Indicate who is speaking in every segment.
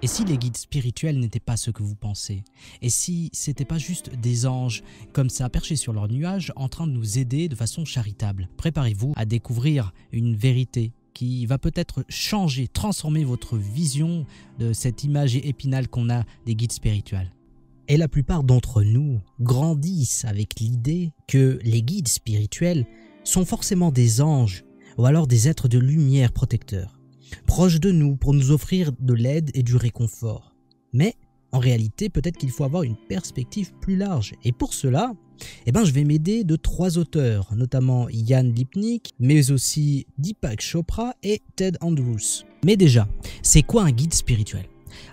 Speaker 1: Et si les guides spirituels n'étaient pas ce que vous pensez? Et si c'était pas juste des anges comme ça perchés sur leur nuage en train de nous aider de façon charitable? Préparez-vous à découvrir une vérité qui va peut-être changer, transformer votre vision de cette image épinale qu'on a des guides spirituels. Et la plupart d'entre nous grandissent avec l'idée que les guides spirituels sont forcément des anges ou alors des êtres de lumière protecteurs, proches de nous pour nous offrir de l'aide et du réconfort. Mais en réalité, peut-être qu'il faut avoir une perspective plus large. Et pour cela, je vais m'aider de 3 auteurs, notamment Yann Lipnik, mais aussi Deepak Chopra et Ted Andrews. Mais déjà, c'est quoi un guide spirituel ?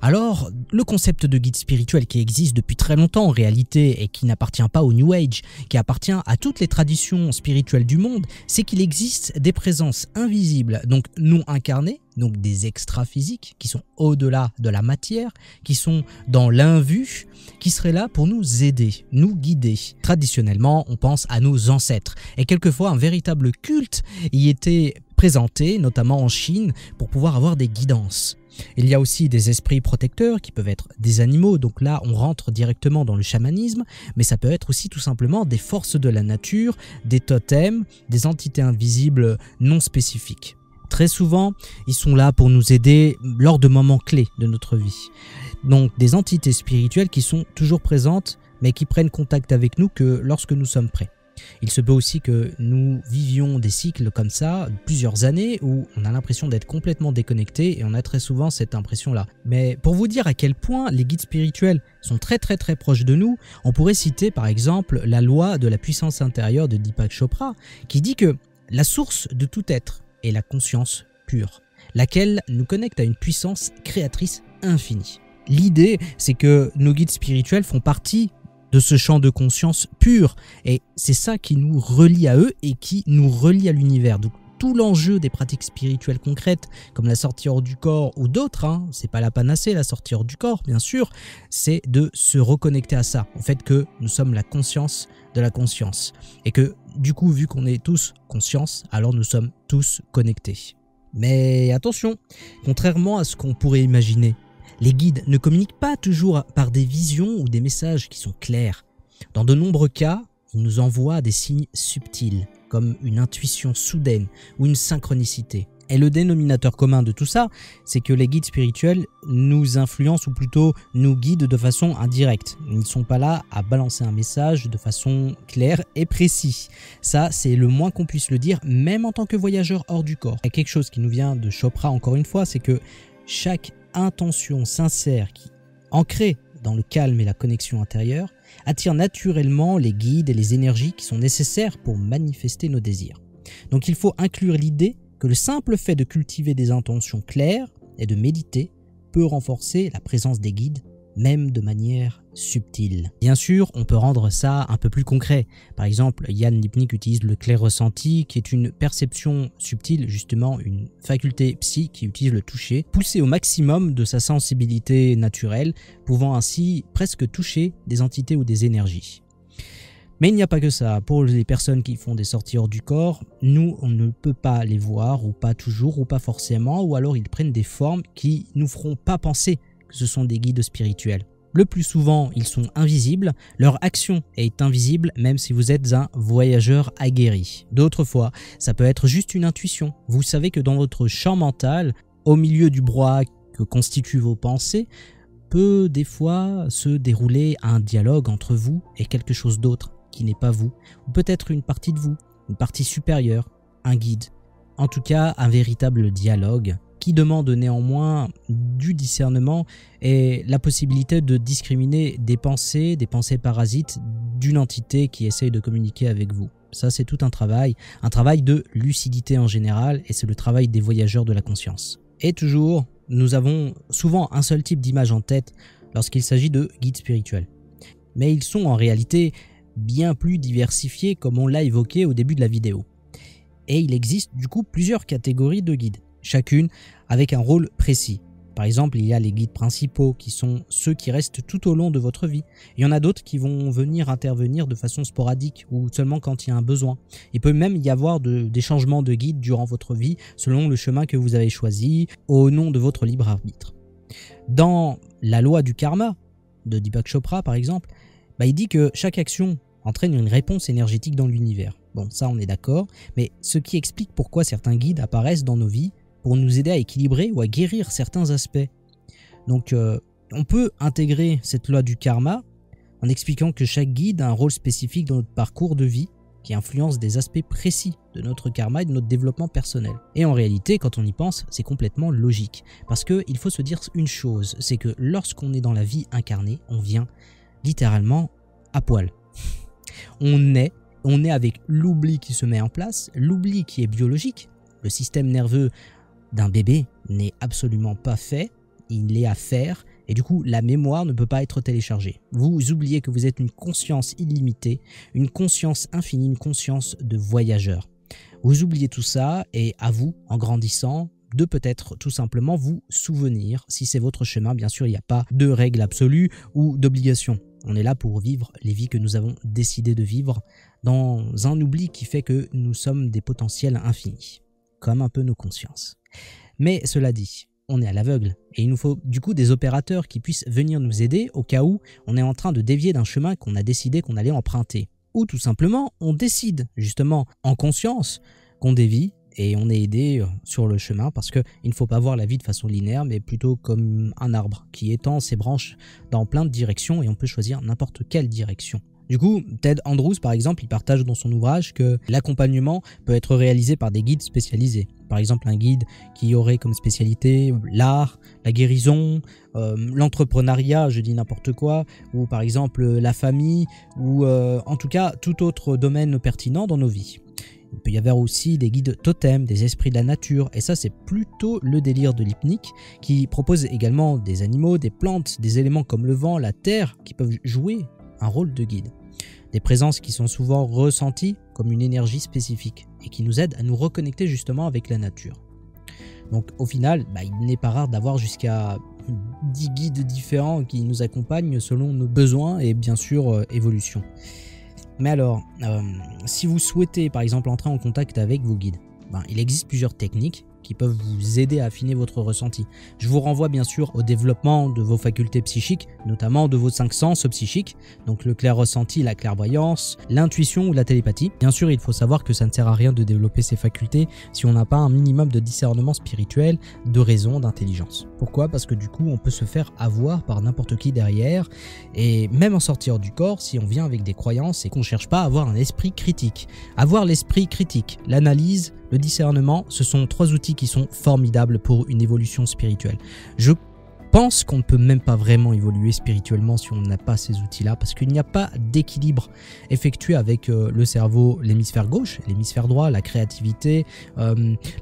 Speaker 1: Alors, le concept de guide spirituel qui existe depuis très longtemps en réalité et qui n'appartient pas au New Age, qui appartient à toutes les traditions spirituelles du monde, c'est qu'il existe des présences invisibles, donc non incarnées, donc des extra-physiques qui sont au-delà de la matière, qui sont dans l'invu, qui seraient là pour nous aider, nous guider. Traditionnellement, on pense à nos ancêtres et quelquefois un véritable culte y était présenté, notamment en Chine, pour pouvoir avoir des guidances. Il y a aussi des esprits protecteurs qui peuvent être des animaux, donc là on rentre directement dans le chamanisme, mais ça peut être aussi tout simplement des forces de la nature, des totems, des entités invisibles non spécifiques. Très souvent, ils sont là pour nous aider lors de moments clés de notre vie. Donc des entités spirituelles qui sont toujours présentes, mais qui prennent contact avec nous que lorsque nous sommes prêts. Il se peut aussi que nous vivions des cycles comme ça, plusieurs années, où on a l'impression d'être complètement déconnecté et on a très souvent cette impression-là. Mais pour vous dire à quel point les guides spirituels sont très proches de nous, on pourrait citer par exemple la loi de la puissance intérieure de Deepak Chopra, qui dit que la source de tout être est la conscience pure, laquelle nous connecte à une puissance créatrice infinie. L'idée, c'est que nos guides spirituels font partie de ce champ de conscience pur. Et c'est ça qui nous relie à eux et qui nous relie à l'univers. Donc tout l'enjeu des pratiques spirituelles concrètes, comme la sortie hors du corps ou d'autres, c'est pas la panacée la sortie hors du corps, bien sûr, c'est de se reconnecter à ça, au fait que nous sommes la conscience de la conscience. Et que du coup, vu qu'on est tous conscience, alors nous sommes tous connectés. Mais attention, contrairement à ce qu'on pourrait imaginer, les guides ne communiquent pas toujours par des visions ou des messages qui sont clairs. Dans de nombreux cas, ils nous envoient des signes subtils, comme une intuition soudaine ou une synchronicité. Et le dénominateur commun de tout ça, c'est que les guides spirituels nous influencent ou plutôt nous guident de façon indirecte. Ils ne sont pas là à balancer un message de façon claire et précise. Ça, c'est le moins qu'on puisse le dire, même en tant que voyageur hors du corps. Il y a quelque chose qui nous vient de Chopra, encore une fois, c'est que chaque intention sincère qui, ancrée dans le calme et la connexion intérieure, attire naturellement les guides et les énergies qui sont nécessaires pour manifester nos désirs. Donc il faut inclure l'idée que le simple fait de cultiver des intentions claires et de méditer peut renforcer la présence des guides, même de manière subtile. Bien sûr, on peut rendre ça un peu plus concret. Par exemple, Yann Lipnik utilise le clair ressenti, qui est une perception subtile, justement une faculté psy qui utilise le toucher, poussé au maximum de sa sensibilité naturelle, pouvant ainsi presque toucher des entités ou des énergies. Mais il n'y a pas que ça. Pour les personnes qui font des sorties hors du corps, nous, on ne peut pas les voir, ou pas toujours, ou pas forcément, ou alors ils prennent des formes qui nous feront pas penser que ce sont des guides spirituels. Le plus souvent, ils sont invisibles, leur action est invisible même si vous êtes un voyageur aguerri. D'autres fois, ça peut être juste une intuition. Vous savez que dans votre champ mental, au milieu du brouhaha que constituent vos pensées, peut des fois se dérouler un dialogue entre vous et quelque chose d'autre qui n'est pas vous, ou peut-être une partie de vous, une partie supérieure, un guide. En tout cas, un véritable dialogue qui demande néanmoins du discernement et la possibilité de discriminer des pensées parasites d'une entité qui essaye de communiquer avec vous. Ça, c'est tout un travail de lucidité en général, et c'est le travail des voyageurs de la conscience. Et toujours, nous avons souvent un seul type d'image en tête lorsqu'il s'agit de guides spirituels. Mais ils sont en réalité bien plus diversifiés comme on l'a évoqué au début de la vidéo. Et il existe du coup plusieurs catégories de guides, chacune avec un rôle précis. Par exemple, il y a les guides principaux qui sont ceux qui restent tout au long de votre vie. Il y en a d'autres qui vont venir intervenir de façon sporadique ou seulement quand il y a un besoin. Il peut même y avoir des changements de guide durant votre vie selon le chemin que vous avez choisi au nom de votre libre arbitre. Dans la loi du karma de Deepak Chopra par exemple, il dit que chaque action entraîne une réponse énergétique dans l'univers. Bon, ça on est d'accord, mais ce qui explique pourquoi certains guides apparaissent dans nos vies pour nous aider à équilibrer ou à guérir certains aspects. Donc on peut intégrer cette loi du karma en expliquant que chaque guide a un rôle spécifique dans notre parcours de vie qui influence des aspects précis de notre karma et de notre développement personnel. Et en réalité, quand on y pense, c'est complètement logique. Parce qu'il faut se dire une chose, c'est que lorsqu'on est dans la vie incarnée, on vient littéralement à poil. On est avec l'oubli qui se met en place, l'oubli qui est biologique. Le système nerveux d'un bébé n'est absolument pas fait, il est à faire, et du coup la mémoire ne peut pas être téléchargée. Vous oubliez que vous êtes une conscience illimitée, une conscience infinie, une conscience de voyageur. Vous oubliez tout ça, et à vous, en grandissant, de peut-être tout simplement vous souvenir, si c'est votre chemin, bien sûr il n'y a pas de règle absolue ou d'obligation. On est là pour vivre les vies que nous avons décidé de vivre dans un oubli qui fait que nous sommes des potentiels infinis, comme un peu nos consciences. Mais cela dit, on est à l'aveugle et il nous faut du coup des opérateurs qui puissent venir nous aider au cas où on est en train de dévier d'un chemin qu'on a décidé qu'on allait emprunter. Ou tout simplement, on décide justement en conscience qu'on dévie et on est aidé sur le chemin parce qu'il ne faut pas voir la vie de façon linéaire mais plutôt comme un arbre qui étend ses branches dans plein de directions et on peut choisir n'importe quelle direction. Du coup, Ted Andrews par exemple, il partage dans son ouvrage que l'accompagnement peut être réalisé par des guides spécialisés. Par exemple, un guide qui aurait comme spécialité l'art, la guérison, l'entrepreneuriat, je dis n'importe quoi, ou par exemple la famille, ou en tout cas tout autre domaine pertinent dans nos vies. Il peut y avoir aussi des guides totems, des esprits de la nature, et ça c'est plutôt le délire de l'hypnique, qui propose également des animaux, des plantes, des éléments comme le vent, la terre, qui peuvent jouer un rôle de guide. Des présences qui sont souvent ressenties comme une énergie spécifique et qui nous aident à nous reconnecter justement avec la nature. Donc au final, il n'est pas rare d'avoir jusqu'à 10 guides différents qui nous accompagnent selon nos besoins et bien sûr évolution. Mais alors, si vous souhaitez par exemple entrer en contact avec vos guides, il existe plusieurs techniques qui peuvent vous aider à affiner votre ressenti. Je vous renvoie bien sûr au développement de vos facultés psychiques, notamment de vos 5 sens psychiques, donc le clair ressenti, la clairvoyance, l'intuition ou la télépathie. Bien sûr, il faut savoir que ça ne sert à rien de développer ces facultés si on n'a pas un minimum de discernement spirituel, de raison, d'intelligence. Pourquoi? Parce que du coup, on peut se faire avoir par n'importe qui derrière, et même en sortir du corps, si on vient avec des croyances et qu'on ne cherche pas à avoir un esprit critique. Avoir l'esprit critique, l'analyse, le discernement, ce sont 3 outils qui sont formidables pour une évolution spirituelle. Je pense qu'on ne peut même pas vraiment évoluer spirituellement si on n'a pas ces outils-là, parce qu'il n'y a pas d'équilibre effectué avec le cerveau, l'hémisphère gauche, l'hémisphère droit, la créativité,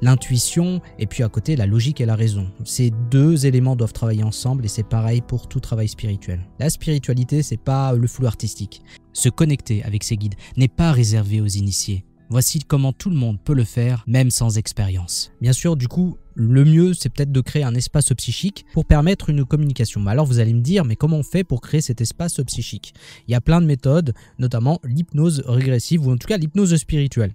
Speaker 1: l'intuition, et puis à côté la logique et la raison. Ces 2 éléments doivent travailler ensemble et c'est pareil pour tout travail spirituel. La spiritualité, c'est pas le flou artistique. Se connecter avec ses guides n'est pas réservé aux initiés. Voici comment tout le monde peut le faire, même sans expérience. Bien sûr, du coup, le mieux, c'est peut-être de créer un espace psychique pour permettre une communication. Alors vous allez me dire, mais comment on fait pour créer cet espace psychique? Il y a plein de méthodes, notamment l'hypnose régressive, ou en tout cas l'hypnose spirituelle.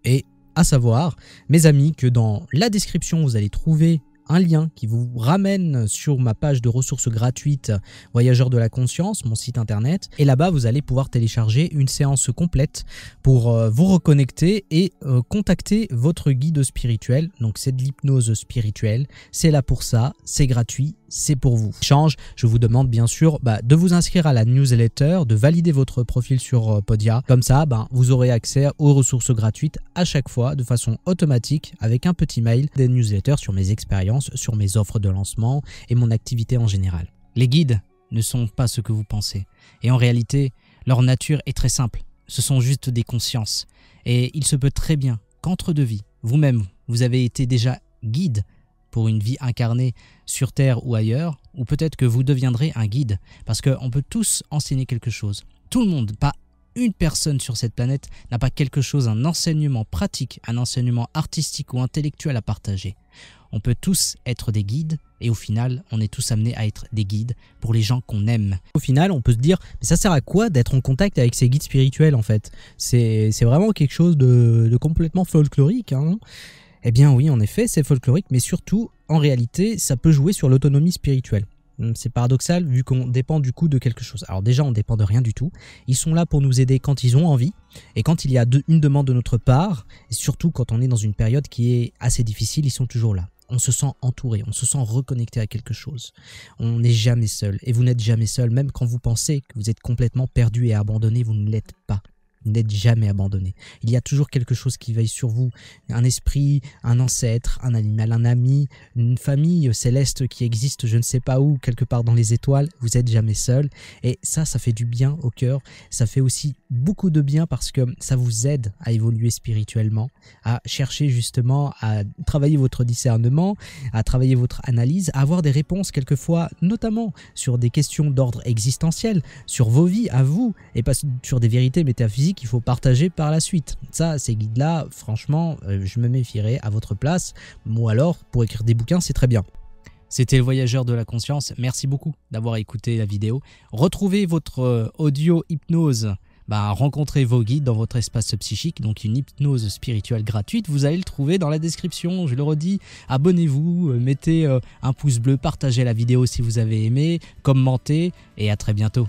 Speaker 1: Et à savoir, mes amis, que dans la description, vous allez trouver un lien qui vous ramène sur ma page de ressources gratuites Voyageurs de la Conscience, mon site internet. Et là-bas, vous allez pouvoir télécharger une séance complète pour vous reconnecter et contacter votre guide spirituel. Donc c'est de l'hypnose spirituelle, c'est là pour ça, c'est gratuit, c'est pour vous. Échange, je vous demande bien sûr de vous inscrire à la newsletter, de valider votre profil sur Podia. Comme ça, vous aurez accès aux ressources gratuites à chaque fois de façon automatique avec un petit mail, des newsletters sur mes expériences, sur mes offres de lancement et mon activité en général. Les guides ne sont pas ce que vous pensez. Et en réalité, leur nature est très simple. Ce sont juste des consciences. Et il se peut très bien qu'entre 2 vies, vous-même, vous avez été déjà guide pour une vie incarnée sur Terre ou ailleurs, ou peut-être que vous deviendrez un guide, parce qu'on peut tous enseigner quelque chose. Tout le monde, pas une personne sur cette planète, n'a pas quelque chose, un enseignement pratique, un enseignement artistique ou intellectuel à partager. On peut tous être des guides et au final, on est tous amenés à être des guides pour les gens qu'on aime. Au final, on peut se dire, mais ça sert à quoi d'être en contact avec ces guides spirituels en fait? C'est vraiment quelque chose de complètement folklorique, hein, non? Eh bien oui, en effet, c'est folklorique, mais surtout, en réalité, ça peut jouer sur l'autonomie spirituelle. C'est paradoxal vu qu'on dépend du coup de quelque chose. Alors déjà, on ne dépend de rien du tout. Ils sont là pour nous aider quand ils ont envie et quand il y a une demande de notre part, et surtout quand on est dans une période qui est assez difficile, ils sont toujours là. On se sent entouré, on se sent reconnecté à quelque chose. On n'est jamais seul et vous n'êtes jamais seul. Même quand vous pensez que vous êtes complètement perdu et abandonné, vous ne l'êtes pas. Vous n'êtes jamais abandonné. Il y a toujours quelque chose qui veille sur vous. Un esprit, un ancêtre, un animal, un ami, une famille céleste qui existe je ne sais pas où, quelque part dans les étoiles. Vous n'êtes jamais seul. Et ça fait du bien au cœur. Ça fait aussi beaucoup de bien parce que ça vous aide à évoluer spirituellement, à chercher justement à travailler votre discernement, à travailler votre analyse, à avoir des réponses quelquefois, notamment sur des questions d'ordre existentiel, sur vos vies à vous, et pas sur des vérités métaphysiques qu'il faut partager par la suite. Ça, ces guides-là, franchement, je me méfierais à votre place, ou alors, pour écrire des bouquins, c'est très bien. C'était le Voyageur de la Conscience, merci beaucoup d'avoir écouté la vidéo. Retrouvez votre audio hypnose, rencontrez vos guides dans votre espace psychique, donc une hypnose spirituelle gratuite, vous allez le trouver dans la description, je le redis, abonnez-vous, mettez un pouce bleu, partagez la vidéo si vous avez aimé, commentez, et à très bientôt.